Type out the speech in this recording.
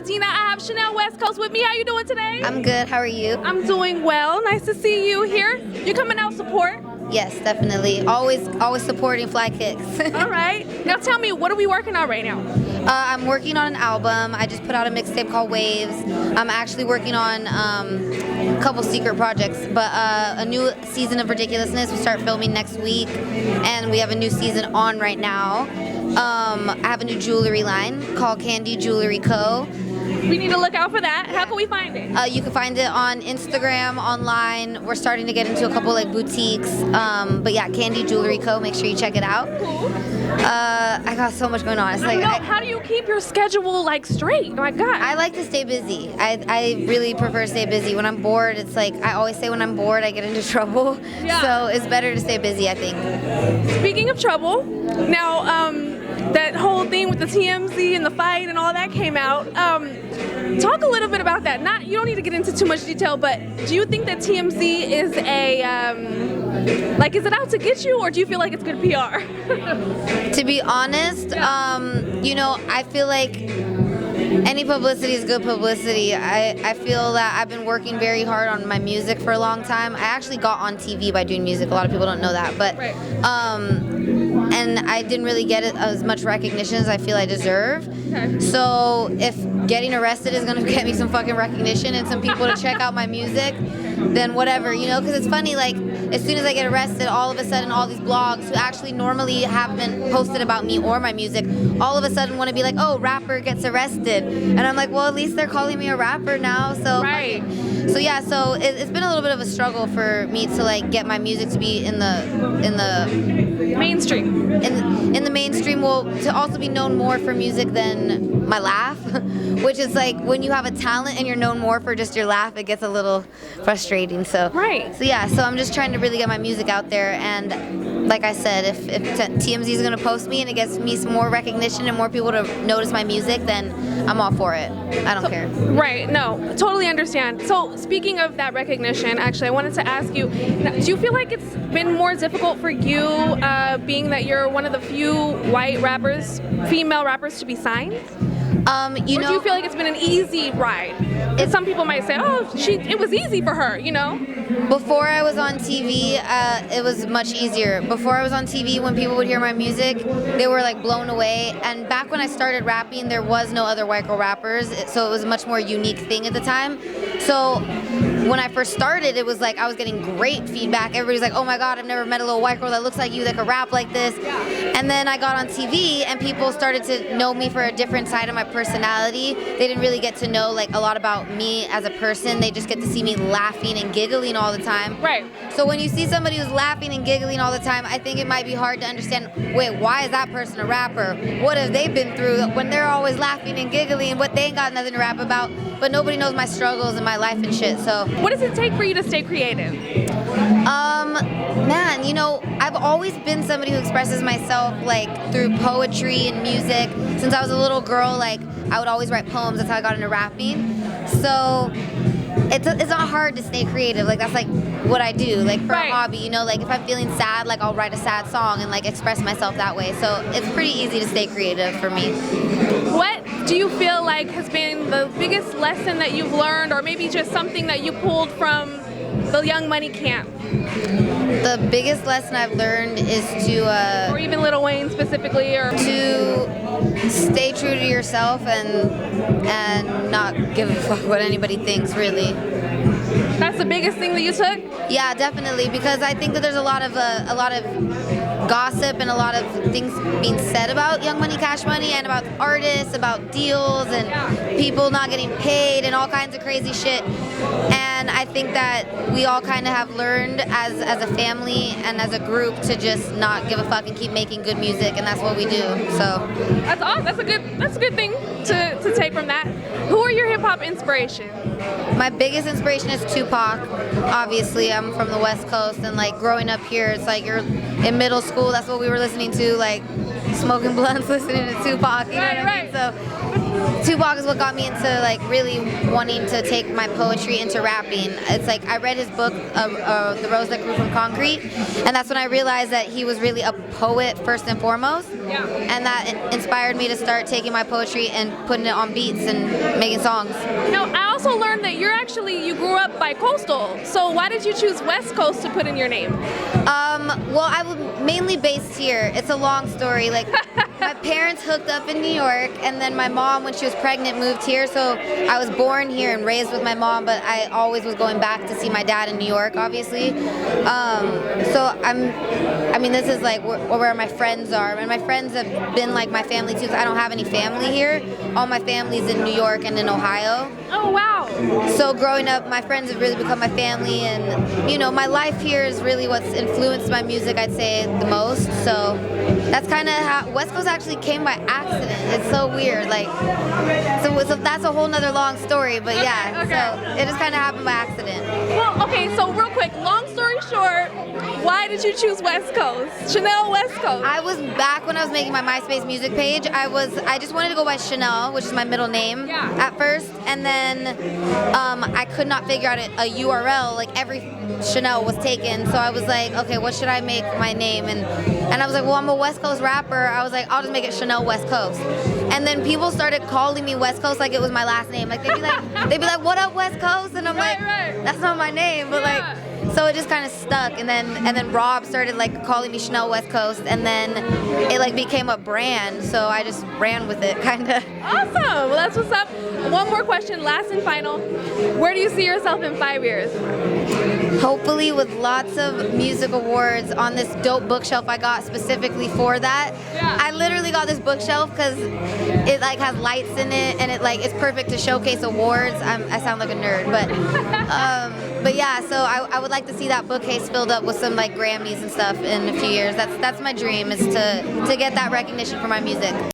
Pasadena. I have Chanel Westcoast with me. How you doing today? I'm good. How are you? I'm doing well. Nice to see you here. You're coming out support. Yes, definitely. Always supporting Fly Kicks. All right. Now tell me, what are we working on right now? I'm working on an album. I just put out a mixtape called Waves. I'm actually working on a couple secret projects, but a new season of Ridiculousness. We start filming next week, and we have a new season on right now. I have a new jewelry line called Candy Jewelry Co. We need to look out for that. How can we find it? You can find it on Instagram, online. We're starting to get into a couple like boutiques. But yeah, Candy Jewelry Co. Make sure you check it out. Cool. I got so much going on. It's like, how do you keep your schedule like straight? Oh my God. I like to stay busy. I really prefer to stay busy. When I'm bored, it's like I always say when I'm bored, I get into trouble. Yeah. So it's better to stay busy, I think. Speaking of trouble, now that whole thing with the TMZ and the fight and all that came out. Talk a little bit about that. You don't need to get into too much detail, but do you think that TMZ is is it out to get you, or do you feel like it's good PR? To be honest, I feel like any publicity is good publicity. I feel that I've been working very hard on my music for a long time. I actually got on TV by doing music. A lot of people don't know that, but right. And I didn't really get it as much recognition as I feel I deserve. Okay. So if getting arrested is gonna get me some fucking recognition and some people to check out my music, then whatever, because it's funny, like, as soon as I get arrested, all of a sudden all these blogs who actually normally haven't posted about me or my music, all of a sudden want to be like, oh, rapper gets arrested. And I'm like, well, at least they're calling me a rapper now, so right. So yeah, so it's been a little bit of a struggle for me to like get my music to be in the mainstream. In the mainstream, well, to also be known more for music than my laugh, which is like when you have a talent and you're known more for just your laugh, it gets a little frustrating. So right. So yeah, so I'm just trying to really get my music out there, and like I said, if TMZ is gonna post me and it gets me some more recognition and more people to notice my music, then I'm all for it. I don't care. Right. No, totally understand. So speaking of that recognition, actually, I wanted to ask you, do you feel like it's been more difficult for you, being that you're one of the few white rappers, female rappers, to be signed? Or do you feel like it's been an easy ride? Some people might say, oh, it was easy for her, Before I was on TV, it was much easier. Before I was on TV, when people would hear my music, they were like blown away. And back when I started rapping, there was no other white girl rappers, so it was a much more unique thing at the time. So when I first started, it was like I was getting great feedback. Everybody's like, oh my God, I've never met a little white girl that looks like you that could rap like this. And then I got on TV and people started to know me for a different side of my personality. They didn't really get to know like a lot about me as a person. They just get to see me laughing and giggling all the time. Right. So when you see somebody who's laughing and giggling all the time, I think it might be hard to understand, wait, why is that person a rapper? What have they been through when they're always laughing and giggling, what they ain't got nothing to rap about? But nobody knows my struggles and my life and shit, so. What does it take for you to stay creative? Man, I've always been somebody who expresses myself like through poetry and music. Since I was a little girl, like I would always write poems. That's how I got into rapping. So it's not hard to stay creative. Like that's like what I do, like for right. a hobby. Like if I'm feeling sad, like I'll write a sad song and like express myself that way. So it's pretty easy to stay creative for me. What do you feel like has been the biggest lesson that you've learned, or maybe just something that you pulled from the Young Money camp? The biggest lesson I've learned is to or even Lil Wayne specifically, or to stay true to yourself and not give a fuck what anybody thinks, really. That's the biggest thing that you took? Yeah, definitely, because I think that there's a lot of gossip and a lot of things being said about Young Money, Cash Money, and about artists, about deals and people not getting paid and all kinds of crazy shit. And I think that we all kind of have learned as a family and as a group to just not give a fuck and keep making good music, and that's what we do. So that's awesome. That's a good thing to take from that. Who are your hip hop inspirations? My biggest inspiration is Tupac. Obviously, I'm from the West Coast, and like growing up here, it's like you're in middle school. That's what we were listening to, like smoking blunts, listening to Tupac. You know what I mean? So Tupac is what got me into like really wanting to take my poetry into rapping. It's like I read his book, The Rose That Grew from Concrete, and that's when I realized that he was really a poet first and foremost. Yeah. And that inspired me to start taking my poetry and putting it on beats and making songs. Now, I also learned that you grew up bi-coastal. So why did you choose West Coast to put in your name? Well, I was mainly based here. It's a long story. Like, my parents hooked up in New York, and then my mom, when she was pregnant, moved here. So I was born here and raised with my mom, but I always was going back to see my dad in New York, obviously. This is like where my friends are, and my friends have been like my family too, because I don't have any family here. All my family's in New York and in Ohio. Oh, wow. So growing up, my friends have really become my family, and you know, my life here is really what's influenced my music, I'd say, the most. So that's kind of how West Coast actually came by accident. It's so weird, like, so that's a whole nother long story, but yeah, so it just kind of happened by accident. Well, okay, so real quick, long story short, why did you choose West Coast? Chanel Westcoast. I was back when I was making my MySpace music page. I just wanted to go by Chanel, which is my middle name at first, and then I could not figure out a URL. Like every Chanel was taken, so I was like, okay, what should I make my name? And I was like, well, I'm a West Coast rapper. I was like, I'll just make it Chanel Westcoast. And then people started calling me West Coast like it was my last name. Like they'd be like, what up, West Coast? And I'm like, that's not my name, but like. So it just kind of stuck, and then Rob started like calling me Chanel Westcoast, and then it like became a brand. So I just ran with it, kind of. Awesome. Well, that's what's up. One more question, last and final. Where do you see yourself in 5 years? Hopefully with lots of music awards on this dope bookshelf I got specifically for that. Yeah. I literally got this bookshelf because it like has lights in it, and it like it's perfect to showcase awards. I sound like a nerd, but yeah. So I would like to see that bookcase filled up with some like Grammys and stuff in a few years. That's my dream, is to get that recognition for my music.